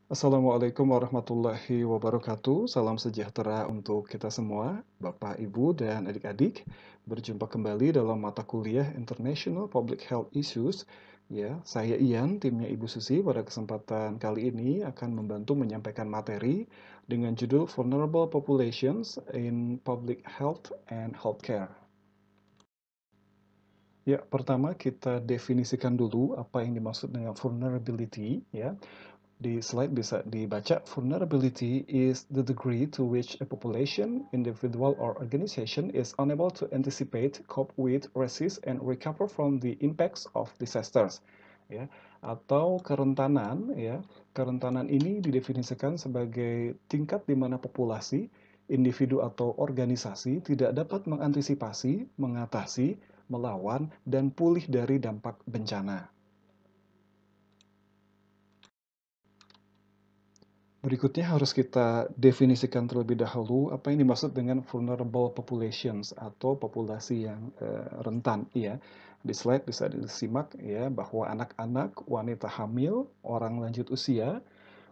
Assalamualaikum warahmatullahi wabarakatuh. Salam sejahtera untuk kita semua, Bapak, Ibu, dan adik-adik. Berjumpa kembali dalam mata kuliah International Public Health Issues. Ya, saya Ian, timnya Ibu Susi. Pada kesempatan kali ini akan membantu menyampaikan materi dengan judul Vulnerable Populations in Public Health and Healthcare. Ya, pertama kita definisikan dulu apa yang dimaksud dengan vulnerability, ya. Di slide bisa dibaca, vulnerability is the degree to which a population, individual, or organization is unable to anticipate, cope with, resist, and recover from the impacts of disasters. Ya, atau kerentanan, ya. Kerentanan ini didefinisikan sebagai tingkat di mana populasi, individu atau organisasi tidak dapat mengantisipasi, mengatasi, melawan, dan pulih dari dampak bencana. Berikutnya harus kita definisikan terlebih dahulu apa yang dimaksud dengan vulnerable populations atau populasi yang rentan. Ya, di slide bisa disimak ya bahwa anak-anak, wanita hamil, orang lanjut usia,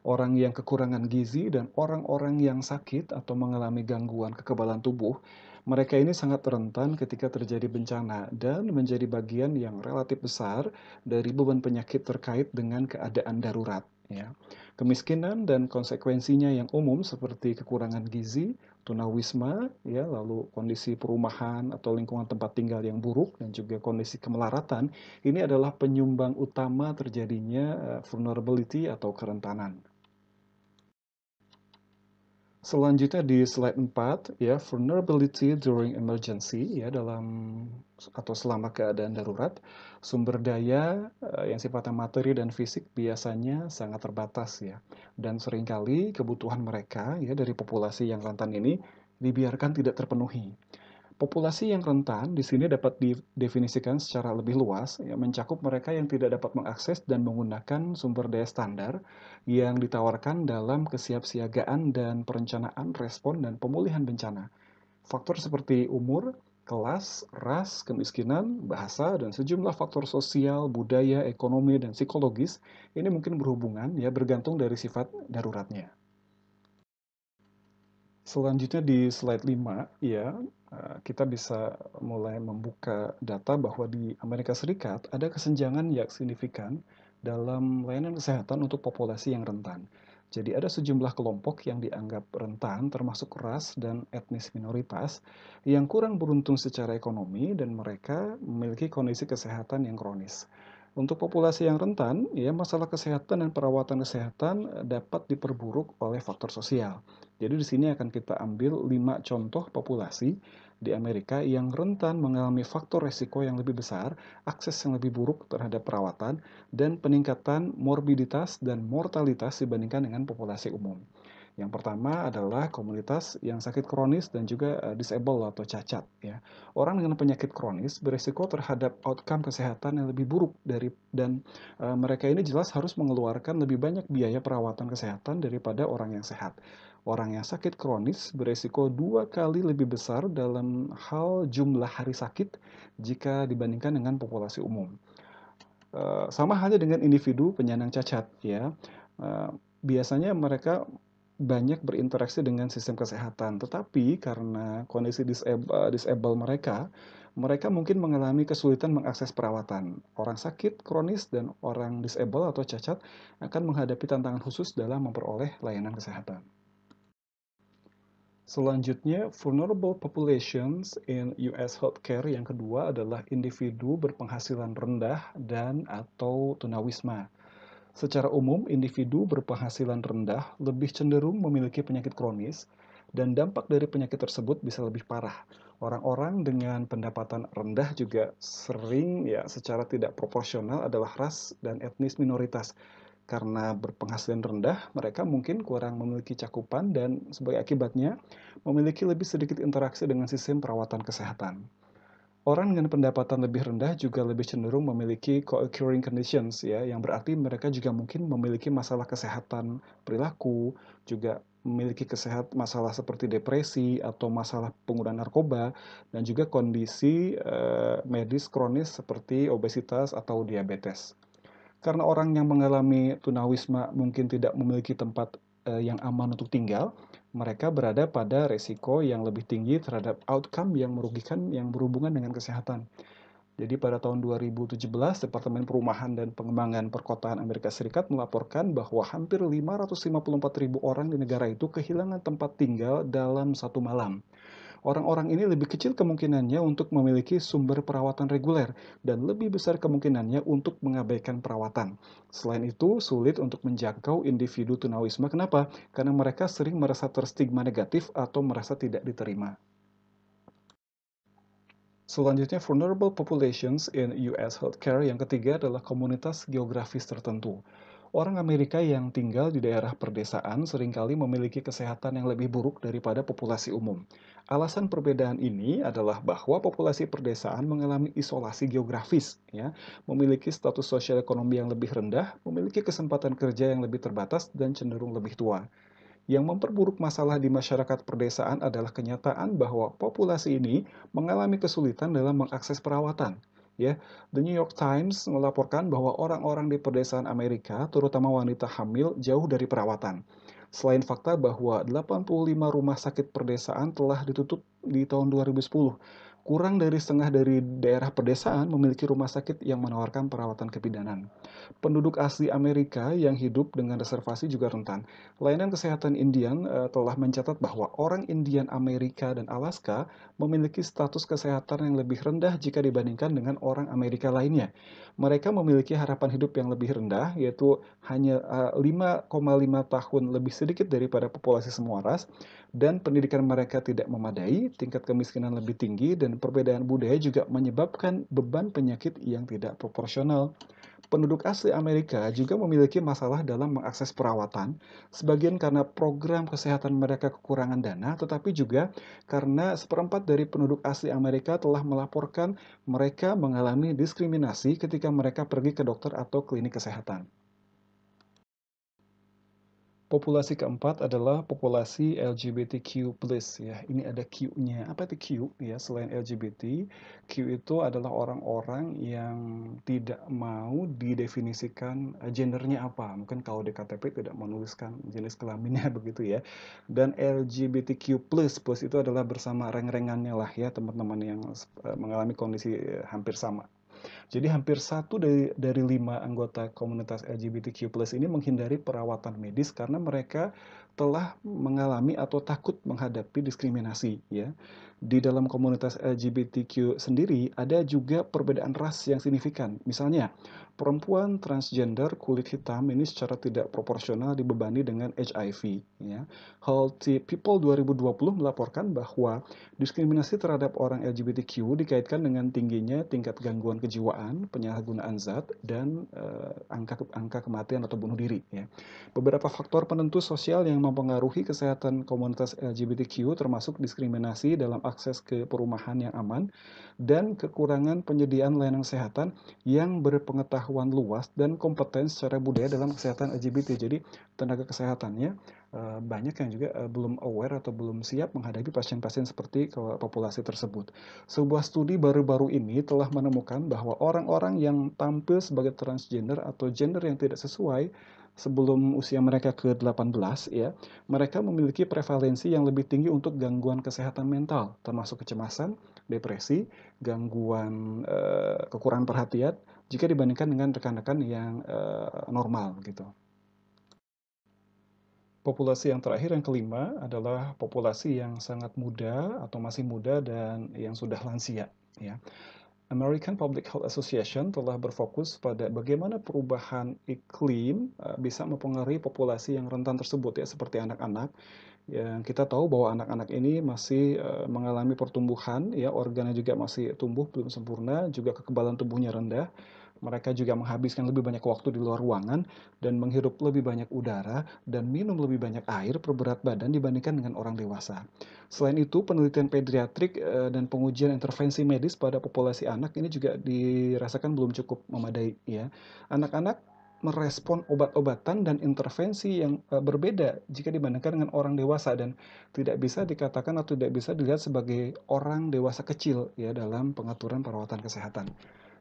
orang yang kekurangan gizi, dan orang-orang yang sakit atau mengalami gangguan kekebalan tubuh, mereka ini sangat rentan ketika terjadi bencana dan menjadi bagian yang relatif besar dari beban penyakit terkait dengan keadaan darurat. Ya. Kemiskinan dan konsekuensinya yang umum seperti kekurangan gizi, tunawisma, ya, lalu kondisi perumahan atau lingkungan tempat tinggal yang buruk, dan juga kondisi kemelaratan, ini adalah penyumbang utama terjadinya vulnerability atau kerentanan. Selanjutnya di slide 4 ya, vulnerability during emergency ya, dalam atau selama keadaan darurat, sumber daya yang sifatnya materi dan fisik biasanya sangat terbatas ya. Dan seringkali kebutuhan mereka ya dari populasi yang rentan ini dibiarkan tidak terpenuhi. Populasi yang rentan di sini dapat didefinisikan secara lebih luas, ya, mencakup mereka yang tidak dapat mengakses dan menggunakan sumber daya standar yang ditawarkan dalam kesiapsiagaan dan perencanaan respon dan pemulihan bencana. Faktor seperti umur, kelas, ras, kemiskinan, bahasa, dan sejumlah faktor sosial, budaya, ekonomi, dan psikologis ini mungkin berhubungan ya bergantung dari sifat daruratnya. Selanjutnya di slide 5, ya, kita bisa mulai membuka data bahwa di Amerika Serikat ada kesenjangan yang signifikan dalam layanan kesehatan untuk populasi yang rentan. Jadi ada sejumlah kelompok yang dianggap rentan, termasuk ras dan etnis minoritas, yang kurang beruntung secara ekonomi dan mereka memiliki kondisi kesehatan yang kronis. Untuk populasi yang rentan, ya, masalah kesehatan dan perawatan kesehatan dapat diperburuk oleh faktor sosial. Jadi di sini akan kita ambil 5 contoh populasi di Amerika yang rentan mengalami faktor resiko yang lebih besar, akses yang lebih buruk terhadap perawatan, dan peningkatan morbiditas dan mortalitas dibandingkan dengan populasi umum. Yang pertama adalah komunitas yang sakit kronis dan juga disable atau cacat. Ya. Orang dengan penyakit kronis berisiko terhadap outcome kesehatan yang lebih buruk dan mereka ini jelas harus mengeluarkan lebih banyak biaya perawatan kesehatan daripada orang yang sehat. Orang yang sakit kronis beresiko 2 kali lebih besar dalam hal jumlah hari sakit jika dibandingkan dengan populasi umum. Sama halnya dengan individu penyandang cacat, ya. Eh, Biasanya mereka banyak berinteraksi dengan sistem kesehatan, tetapi karena kondisi disable mereka, mereka mungkin mengalami kesulitan mengakses perawatan. Orang sakit kronis dan orang disable atau cacat akan menghadapi tantangan khusus dalam memperoleh layanan kesehatan. Selanjutnya, vulnerable populations in US healthcare yang kedua adalah individu berpenghasilan rendah dan atau tunawisma. Secara umum, individu berpenghasilan rendah lebih cenderung memiliki penyakit kronis dan dampak dari penyakit tersebut bisa lebih parah. Orang-orang dengan pendapatan rendah juga sering ya secara tidak proporsional adalah ras dan etnis minoritas. Karena berpenghasilan rendah, mereka mungkin kurang memiliki cakupan dan sebagai akibatnya memiliki lebih sedikit interaksi dengan sistem perawatan kesehatan. Orang dengan pendapatan lebih rendah juga lebih cenderung memiliki co-occurring conditions ya, yang berarti mereka juga mungkin memiliki masalah kesehatan perilaku, juga memiliki masalah seperti depresi atau masalah penggunaan narkoba dan juga kondisi medis kronis seperti obesitas atau diabetes. Karena orang yang mengalami tunawisma mungkin tidak memiliki tempat yang aman untuk tinggal, mereka berada pada resiko yang lebih tinggi terhadap outcome yang merugikan yang berhubungan dengan kesehatan. Jadi pada tahun 2017, Departemen Perumahan dan Pengembangan Perkotaan Amerika Serikat melaporkan bahwa hampir 554.000 orang di negara itu kehilangan tempat tinggal dalam satu malam. Orang-orang ini lebih kecil kemungkinannya untuk memiliki sumber perawatan reguler dan lebih besar kemungkinannya untuk mengabaikan perawatan. Selain itu, sulit untuk menjangkau individu tunawisma. Kenapa? Karena mereka sering merasa terstigma negatif atau merasa tidak diterima. Selanjutnya, vulnerable populations in US healthcare. Yang ketiga adalah komunitas geografis tertentu. Orang Amerika yang tinggal di daerah perdesaan seringkali memiliki kesehatan yang lebih buruk daripada populasi umum. Alasan perbedaan ini adalah bahwa populasi perdesaan mengalami isolasi geografis, ya, memiliki status sosial ekonomi yang lebih rendah, memiliki kesempatan kerja yang lebih terbatas, dan cenderung lebih tua. Yang memperburuk masalah di masyarakat perdesaan adalah kenyataan bahwa populasi ini mengalami kesulitan dalam mengakses perawatan. Ya, The New York Times melaporkan bahwa orang-orang di pedesaan Amerika, terutama wanita hamil, jauh dari perawatan. Selain fakta bahwa 85 rumah sakit perdesaan telah ditutup di tahun 2010, kurang dari setengah dari daerah pedesaan memiliki rumah sakit yang menawarkan perawatan kebidanan. Penduduk asli Amerika yang hidup dengan reservasi juga rentan. Layanan Kesehatan Indian telah mencatat bahwa orang Indian Amerika dan Alaska memiliki status kesehatan yang lebih rendah jika dibandingkan dengan orang Amerika lainnya. Mereka memiliki harapan hidup yang lebih rendah, yaitu hanya 5,5 tahun lebih sedikit daripada populasi semua ras, dan pendidikan mereka tidak memadai, tingkat kemiskinan lebih tinggi, dan perbedaan budaya juga menyebabkan beban penyakit yang tidak proporsional. Penduduk asli Amerika juga memiliki masalah dalam mengakses perawatan, sebagian karena program kesehatan mereka kekurangan dana, tetapi juga karena seperempat dari penduduk asli Amerika telah melaporkan mereka mengalami diskriminasi ketika mereka pergi ke dokter atau klinik kesehatan. Populasi keempat adalah populasi LGBTQ+, ya. Ini ada Q-nya. Apa itu Q? Ya, selain LGBT, Q itu adalah orang-orang yang tidak mau didefinisikan gendernya apa. Mungkin kalau di KTP tidak menuliskan jenis kelaminnya begitu ya. Dan LGBTQ+, plus itu adalah bersama reng-rengannya lah ya, teman-teman yang mengalami kondisi hampir sama. Jadi hampir satu dari 5 anggota komunitas LGBTQ+ ini menghindari perawatan medis karena mereka telah mengalami atau takut menghadapi diskriminasi, ya. Di dalam komunitas LGBTQ sendiri ada juga perbedaan ras yang signifikan. Misalnya, perempuan transgender kulit hitam ini secara tidak proporsional dibebani dengan HIV, ya. Healthy People 2020 melaporkan bahwa diskriminasi terhadap orang LGBTQ dikaitkan dengan tingginya tingkat gangguan kejiwaan, penyalahgunaan zat, dan angka kematian atau bunuh diri. Ya. Beberapa faktor penentu sosial yang mempengaruhi kesehatan komunitas LGBTQ termasuk diskriminasi dalam akses ke perumahan yang aman dan kekurangan penyediaan layanan kesehatan yang berpengetahuan luas dan kompeten secara budaya dalam kesehatan LGBT. Jadi tenaga kesehatannya banyak yang juga belum aware atau belum siap menghadapi pasien-pasien seperti populasi tersebut. Sebuah studi baru-baru ini telah menemukan bahwa orang-orang yang tampil sebagai transgender atau gender yang tidak sesuai sebelum usia mereka ke-18 ya, mereka memiliki prevalensi yang lebih tinggi untuk gangguan kesehatan mental, termasuk kecemasan, depresi, gangguan kekurangan perhatian jika dibandingkan dengan rekan-rekan yang normal gitu. Populasi yang terakhir, yang kelima, adalah populasi yang sangat muda atau masih muda dan yang sudah lansia. Ya. American Public Health Association telah berfokus pada bagaimana perubahan iklim bisa mempengaruhi populasi yang rentan tersebut ya, seperti anak-anak. Yang kita tahu bahwa anak-anak ini masih mengalami pertumbuhan, ya, organnya juga masih tumbuh belum sempurna, juga kekebalan tubuhnya rendah. Mereka juga menghabiskan lebih banyak waktu di luar ruangan dan menghirup lebih banyak udara dan minum lebih banyak air per berat badan dibandingkan dengan orang dewasa. Selain itu, penelitian pediatrik dan pengujian intervensi medis pada populasi anak ini juga dirasakan belum cukup memadai ya. Anak-anak merespon obat-obatan dan intervensi yang berbeda jika dibandingkan dengan orang dewasa dan tidak bisa dikatakan atau tidak bisa dilihat sebagai orang dewasa kecil ya dalam pengaturan perawatan kesehatan.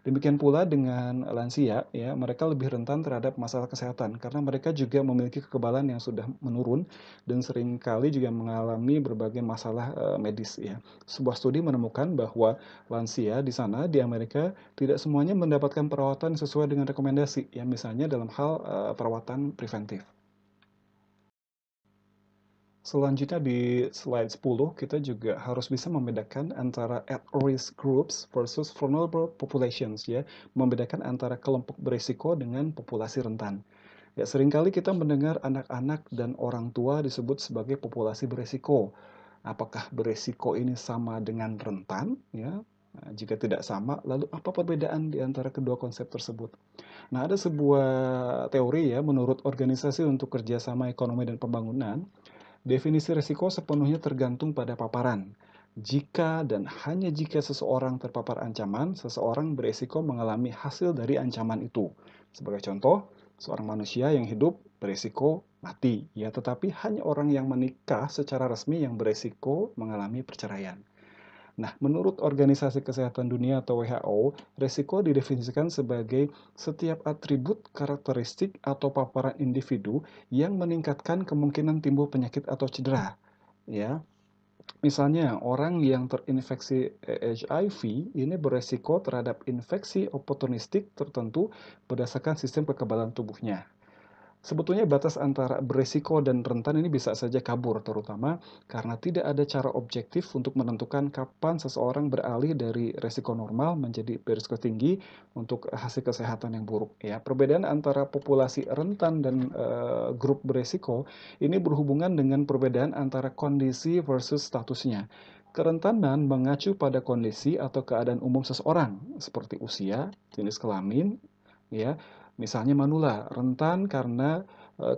Demikian pula dengan lansia, ya, mereka lebih rentan terhadap masalah kesehatan karena mereka juga memiliki kekebalan yang sudah menurun dan seringkali juga mengalami berbagai masalah medis, ya. Sebuah studi menemukan bahwa lansia di sana di Amerika tidak semuanya mendapatkan perawatan sesuai dengan rekomendasi, ya, misalnya dalam hal perawatan preventif. Selanjutnya di slide 10, kita juga harus bisa membedakan antara at-risk groups versus vulnerable populations, ya. Membedakan antara kelompok berisiko dengan populasi rentan. Ya, seringkali kita mendengar anak-anak dan orang tua disebut sebagai populasi berisiko. Apakah berisiko ini sama dengan rentan? Ya, nah, jika tidak sama, lalu apa perbedaan di antara kedua konsep tersebut? Nah, ada sebuah teori, ya, menurut Organisasi untuk Kerjasama Ekonomi dan Pembangunan, definisi risiko sepenuhnya tergantung pada paparan. Jika dan hanya jika seseorang terpapar ancaman, seseorang beresiko mengalami hasil dari ancaman itu. Sebagai contoh, seorang manusia yang hidup beresiko mati, ya, tetapi hanya orang yang menikah secara resmi yang beresiko mengalami perceraian. Nah, menurut Organisasi Kesehatan Dunia atau WHO, risiko didefinisikan sebagai setiap atribut, karakteristik, atau paparan individu yang meningkatkan kemungkinan timbul penyakit atau cedera. Ya, misalnya orang yang terinfeksi HIV ini beresiko terhadap infeksi oportunistik tertentu berdasarkan sistem kekebalan tubuhnya. Sebetulnya batas antara beresiko dan rentan ini bisa saja kabur, terutama karena tidak ada cara objektif untuk menentukan kapan seseorang beralih dari resiko normal menjadi berisiko tinggi untuk hasil kesehatan yang buruk. Ya, perbedaan antara populasi rentan dan grup beresiko ini berhubungan dengan perbedaan antara kondisi versus statusnya. Kerentanan mengacu pada kondisi atau keadaan umum seseorang, seperti usia, jenis kelamin, ya. Misalnya manula, rentan karena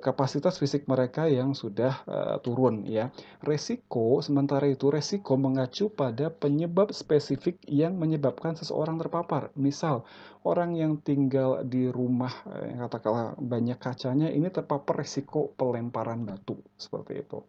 kapasitas fisik mereka yang sudah turun, ya. Sementara itu resiko mengacu pada penyebab spesifik yang menyebabkan seseorang terpapar. Misal, orang yang tinggal di rumah katakanlah banyak kacanya ini terpapar resiko pelemparan batu, seperti itu.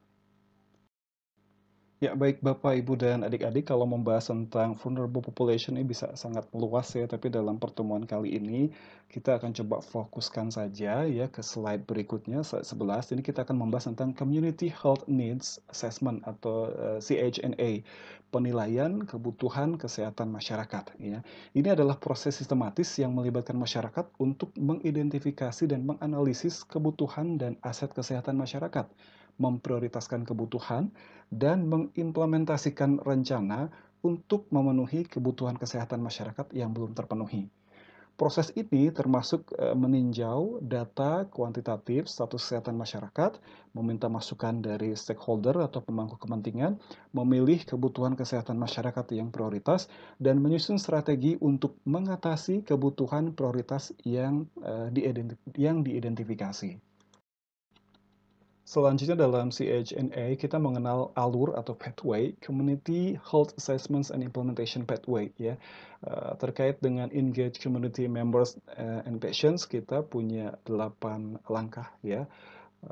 Ya, baik Bapak, Ibu, dan adik-adik, kalau membahas tentang vulnerable population ini bisa sangat luas ya, tapi dalam pertemuan kali ini kita akan coba fokuskan saja ya ke slide berikutnya, slide 11. Ini kita akan membahas tentang Community Health Needs Assessment atau CHNA, penilaian kebutuhan kesehatan masyarakat ya. Ini adalah proses sistematis yang melibatkan masyarakat untuk mengidentifikasi dan menganalisis kebutuhan dan aset kesehatan masyarakat, memprioritaskan kebutuhan dan mengimplementasikan rencana untuk memenuhi kebutuhan kesehatan masyarakat yang belum terpenuhi. Proses ini termasuk meninjau data kuantitatif status kesehatan masyarakat, meminta masukan dari stakeholder atau pemangku kepentingan, memilih kebutuhan kesehatan masyarakat yang prioritas, dan menyusun strategi untuk mengatasi kebutuhan prioritas yang diidentifikasi. Selanjutnya dalam CHNA, kita mengenal ALUR atau pathway, Community Health Assessments and Implementation Pathway, ya. Terkait dengan engage community members and patients, kita punya 8 langkah, ya.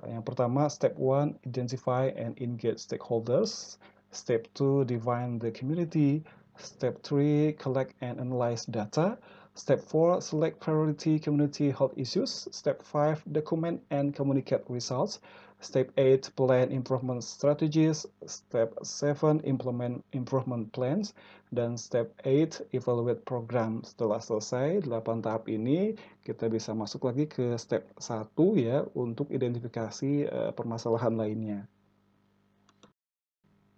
Yang pertama, step 1, identify and engage stakeholders. Step 2, define the community. Step 3, collect and analyze data. Step 4, select priority community health issues. Step 5, document and communicate results. Step 8, plan improvement strategies. Step 7, implement improvement plans. Dan step 8, evaluate program. Setelah selesai 8 tahap ini, kita bisa masuk lagi ke step 1 ya, untuk identifikasi permasalahan lainnya.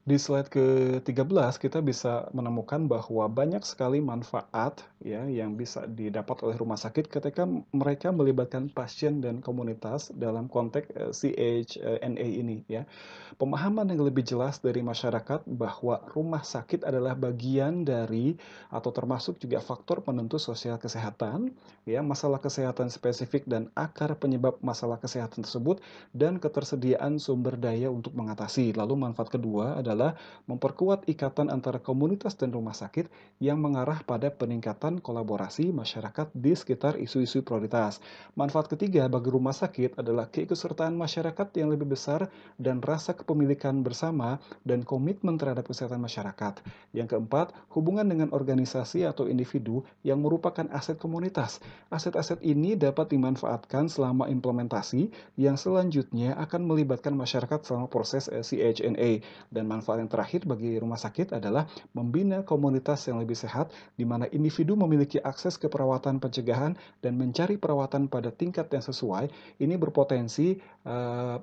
Di slide ke-13 kita bisa menemukan bahwa banyak sekali manfaat ya yang bisa didapat oleh rumah sakit ketika mereka melibatkan pasien dan komunitas dalam konteks CHNA ini ya. Pemahaman yang lebih jelas dari masyarakat bahwa rumah sakit adalah bagian dari atau termasuk juga faktor penentu sosial kesehatan ya, masalah kesehatan spesifik dan akar penyebab masalah kesehatan tersebut dan ketersediaan sumber daya untuk mengatasi. Lalu manfaat kedua adalah adalah memperkuat ikatan antara komunitas dan rumah sakit yang mengarah pada peningkatan kolaborasi masyarakat di sekitar isu-isu prioritas. Manfaat ketiga bagi rumah sakit adalah keikutsertaan masyarakat yang lebih besar dan rasa kepemilikan bersama dan komitmen terhadap kesehatan masyarakat. Yang keempat, hubungan dengan organisasi atau individu yang merupakan aset komunitas. Aset-aset ini dapat dimanfaatkan selama implementasi yang selanjutnya akan melibatkan masyarakat selama proses CHNA. Dan manfaat yang terakhir bagi rumah sakit adalah membina komunitas yang lebih sehat, di mana individu memiliki akses ke perawatan pencegahan dan mencari perawatan pada tingkat yang sesuai. Ini berpotensi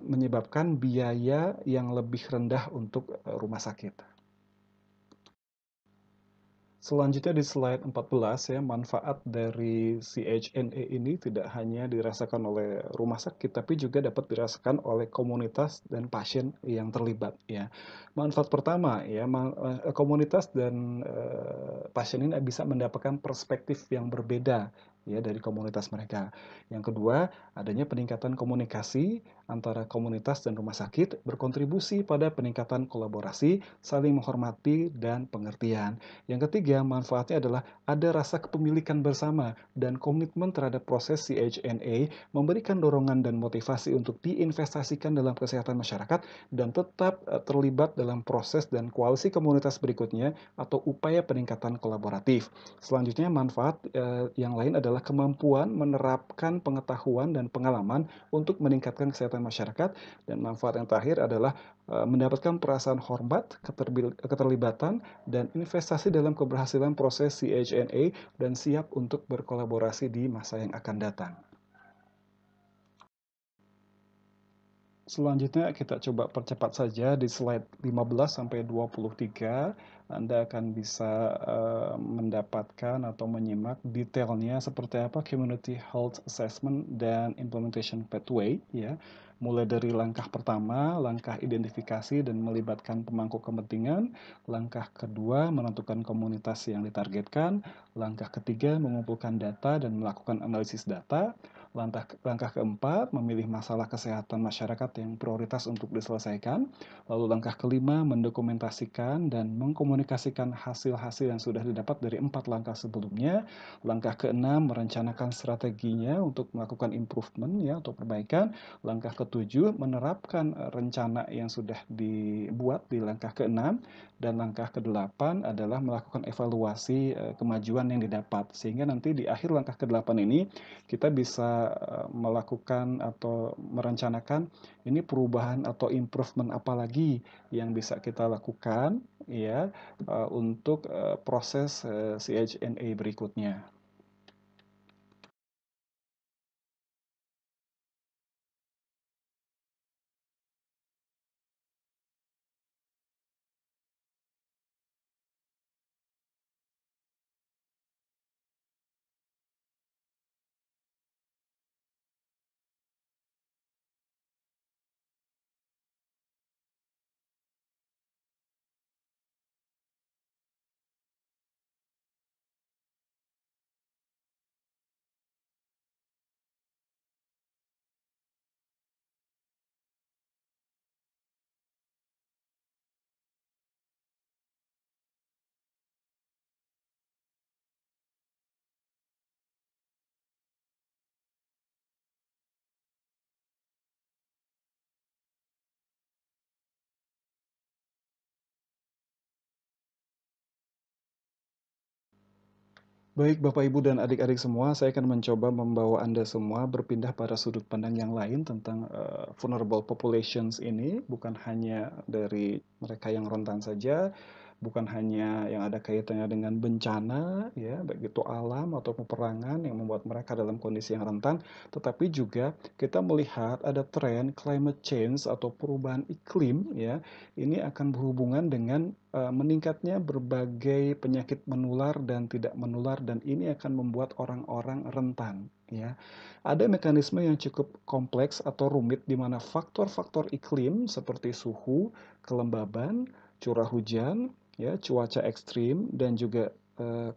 menyebabkan biaya yang lebih rendah untuk rumah sakit. Selanjutnya di slide 14 ya, manfaat dari CHNA ini tidak hanya dirasakan oleh rumah sakit, tapi juga dapat dirasakan oleh komunitas dan pasien yang terlibat ya. Manfaat pertama ya, komunitas dan pasien ini bisa mendapatkan perspektif yang berbeda ya dari komunitas mereka. Yang kedua, adanya peningkatan komunikasi antara komunitas dan rumah sakit berkontribusi pada peningkatan kolaborasi, saling menghormati dan pengertian. Yang ketiga, manfaatnya adalah ada rasa kepemilikan bersama dan komitmen terhadap proses CHNA, memberikan dorongan dan motivasi untuk diinvestasikan dalam kesehatan masyarakat dan tetap terlibat dalam proses dan koalisi komunitas berikutnya atau upaya peningkatan kolaboratif. Selanjutnya, manfaat yang lain adalah kemampuan menerapkan pengetahuan dan pengalaman untuk meningkatkan kesehatan masyarakat, dan manfaat yang terakhir adalah mendapatkan perasaan hormat, keterlibatan, dan investasi dalam keberhasilan proses CHNA dan siap untuk berkolaborasi di masa yang akan datang. Selanjutnya kita coba percepat saja di slide 15 sampai 23. Anda akan bisa mendapatkan atau menyimak detailnya seperti apa Community Health Assessment dan Implementation Pathway ya. Mulai dari langkah pertama, langkah identifikasi dan melibatkan pemangku kepentingan, langkah kedua menentukan komunitas yang ditargetkan, langkah ketiga mengumpulkan data dan melakukan analisis data, langkah keempat, memilih masalah kesehatan masyarakat yang prioritas untuk diselesaikan. Lalu langkah kelima, mendokumentasikan dan mengkomunikasikan hasil-hasil yang sudah didapat dari 4 langkah sebelumnya. Langkah keenam, merencanakan strateginya untuk melakukan improvement ya atau perbaikan. Langkah ketujuh, menerapkan rencana yang sudah dibuat di langkah keenam. Dan langkah kedelapan adalah melakukan evaluasi kemajuan yang didapat. Sehingga nanti di akhir langkah kedelapan ini kita bisa melakukan atau merencanakan ini perubahan atau improvement apa lagi yang bisa kita lakukan ya untuk proses CHNA berikutnya. Baik Bapak Ibu dan adik-adik semua, saya akan mencoba membawa Anda semua berpindah pada sudut pandang yang lain tentang vulnerable populations ini, bukan hanya dari mereka yang rentan saja, bukan hanya yang ada kaitannya dengan bencana, ya, baik itu alam atau peperangan yang membuat mereka dalam kondisi yang rentan, tetapi juga kita melihat ada tren climate change atau perubahan iklim, ya, ini akan berhubungan dengan meningkatnya berbagai penyakit menular dan tidak menular, dan ini akan membuat orang-orang rentan. Ya, ada mekanisme yang cukup kompleks atau rumit di mana faktor-faktor iklim seperti suhu, kelembaban, curah hujan, ya, cuaca ekstrim, dan juga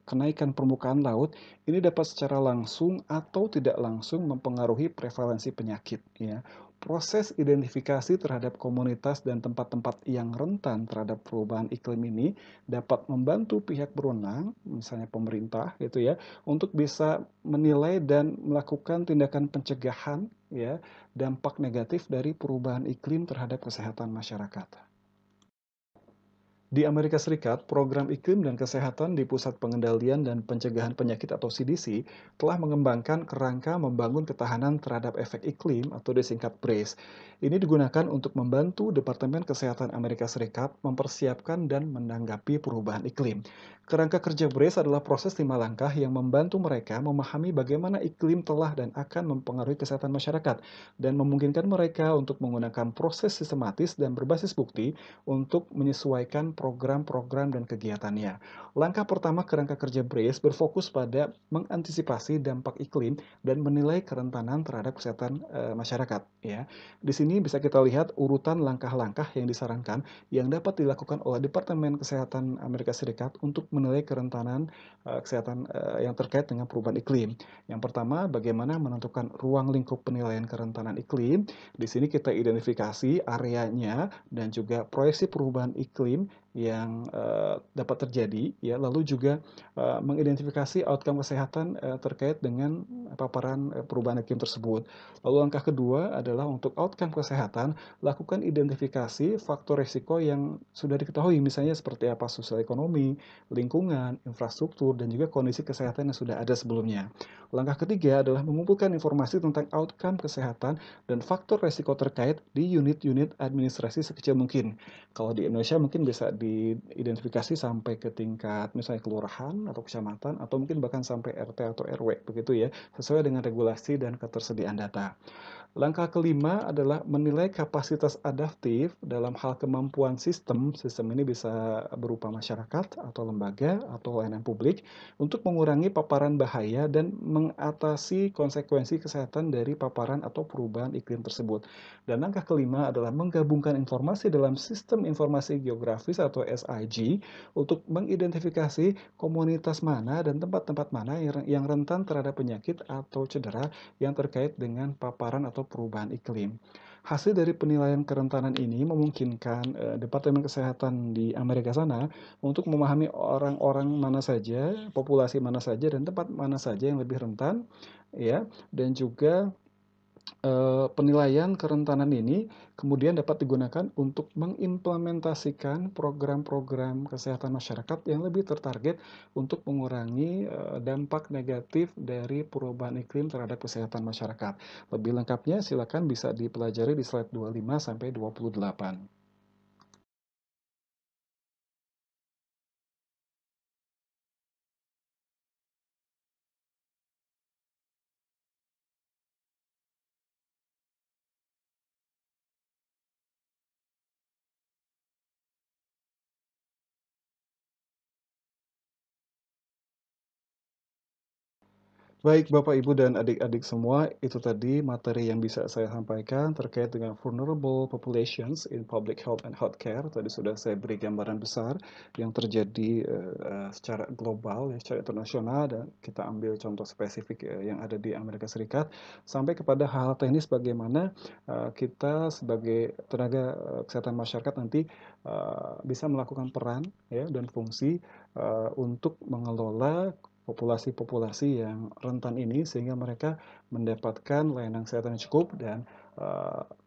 kenaikan permukaan laut, ini dapat secara langsung atau tidak langsung mempengaruhi prevalensi penyakit, ya. Proses identifikasi terhadap komunitas dan tempat-tempat yang rentan terhadap perubahan iklim ini dapat membantu pihak berwenang, misalnya pemerintah gitu ya, untuk bisa menilai dan melakukan tindakan pencegahan ya, dampak negatif dari perubahan iklim terhadap kesehatan masyarakat. Di Amerika Serikat, program iklim dan kesehatan di Pusat Pengendalian dan Pencegahan Penyakit atau CDC telah mengembangkan kerangka membangun ketahanan terhadap efek iklim atau disingkat BRACE. Ini digunakan untuk membantu Departemen Kesehatan Amerika Serikat mempersiapkan dan menanggapi perubahan iklim. Kerangka kerja BRACE adalah proses 5 langkah yang membantu mereka memahami bagaimana iklim telah dan akan mempengaruhi kesehatan masyarakat dan memungkinkan mereka untuk menggunakan proses sistematis dan berbasis bukti untuk menyesuaikan program-program dan kegiatannya. Langkah pertama kerangka kerja BRACE berfokus pada mengantisipasi dampak iklim dan menilai kerentanan terhadap kesehatan masyarakat. Ya, di sini bisa kita lihat urutan langkah-langkah yang disarankan yang dapat dilakukan oleh Departemen Kesehatan Amerika Serikat untuk menilai kerentanan kesehatan yang terkait dengan perubahan iklim. Yang pertama, bagaimana menentukan ruang lingkup penilaian kerentanan iklim. Di sini kita identifikasi areanya dan juga proyeksi perubahan iklim yang dapat terjadi, ya. Lalu juga mengidentifikasi outcome kesehatan terkait dengan paparan perubahan iklim tersebut. Lalu langkah kedua adalah untuk outcome kesehatan, lakukan identifikasi faktor risiko yang sudah diketahui, misalnya seperti apa sosial ekonomi, lingkungan, infrastruktur, dan juga kondisi kesehatan yang sudah ada sebelumnya. Langkah ketiga adalah mengumpulkan informasi tentang outcome kesehatan dan faktor risiko terkait di unit-unit administrasi sekecil mungkin. Kalau di Indonesia mungkin bisa diidentifikasi sampai ke tingkat misalnya kelurahan atau kecamatan atau mungkin bahkan sampai RT atau RW begitu ya, sesuai dengan regulasi dan ketersediaan data. Langkah kelima adalah menilai kapasitas adaptif dalam hal kemampuan sistem. Sistem ini bisa berupa masyarakat atau lembaga atau layanan publik untuk mengurangi paparan bahaya dan mengatasi konsekuensi kesehatan dari paparan atau perubahan iklim tersebut. Dan langkah kelima adalah menggabungkan informasi dalam sistem informasi geografis atau SIG untuk mengidentifikasi komunitas mana dan tempat-tempat mana yang rentan terhadap penyakit atau cedera yang terkait dengan paparan atau perubahan iklim. Hasil dari penilaian kerentanan ini memungkinkan Departemen Kesehatan di Amerika sana untuk memahami orang-orang mana saja, populasi mana saja, dan tempat mana saja yang lebih rentan, ya, dan juga penilaian kerentanan ini kemudian dapat digunakan untuk mengimplementasikan program-program kesehatan masyarakat yang lebih tertarget untuk mengurangi dampak negatif dari perubahan iklim terhadap kesehatan masyarakat. Lebih lengkapnya silakan bisa dipelajari di slide 25 sampai 28. Baik, Bapak, Ibu, dan adik-adik semua, itu tadi materi yang bisa saya sampaikan terkait dengan vulnerable populations in public health and healthcare. Tadi sudah saya beri gambaran besar yang terjadi secara global, ya, secara internasional, dan kita ambil contoh spesifik yang ada di Amerika Serikat, sampai kepada hal-hal teknis bagaimana kita sebagai tenaga kesehatan masyarakat nanti bisa melakukan peran, ya, dan fungsi untuk mengelola populasi-populasi yang rentan ini sehingga mereka mendapatkan layanan kesehatan yang cukup dan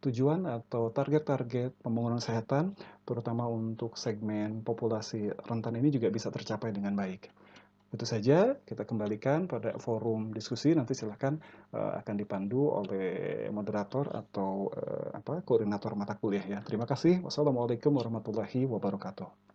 tujuan atau target-target pembangunan kesehatan terutama untuk segmen populasi rentan ini juga bisa tercapai dengan baik. Itu saja, kita kembalikan pada forum diskusi, nanti silakan akan dipandu oleh moderator atau koordinator mata kuliah ya. Terima kasih. Wassalamualaikum warahmatullahi wabarakatuh.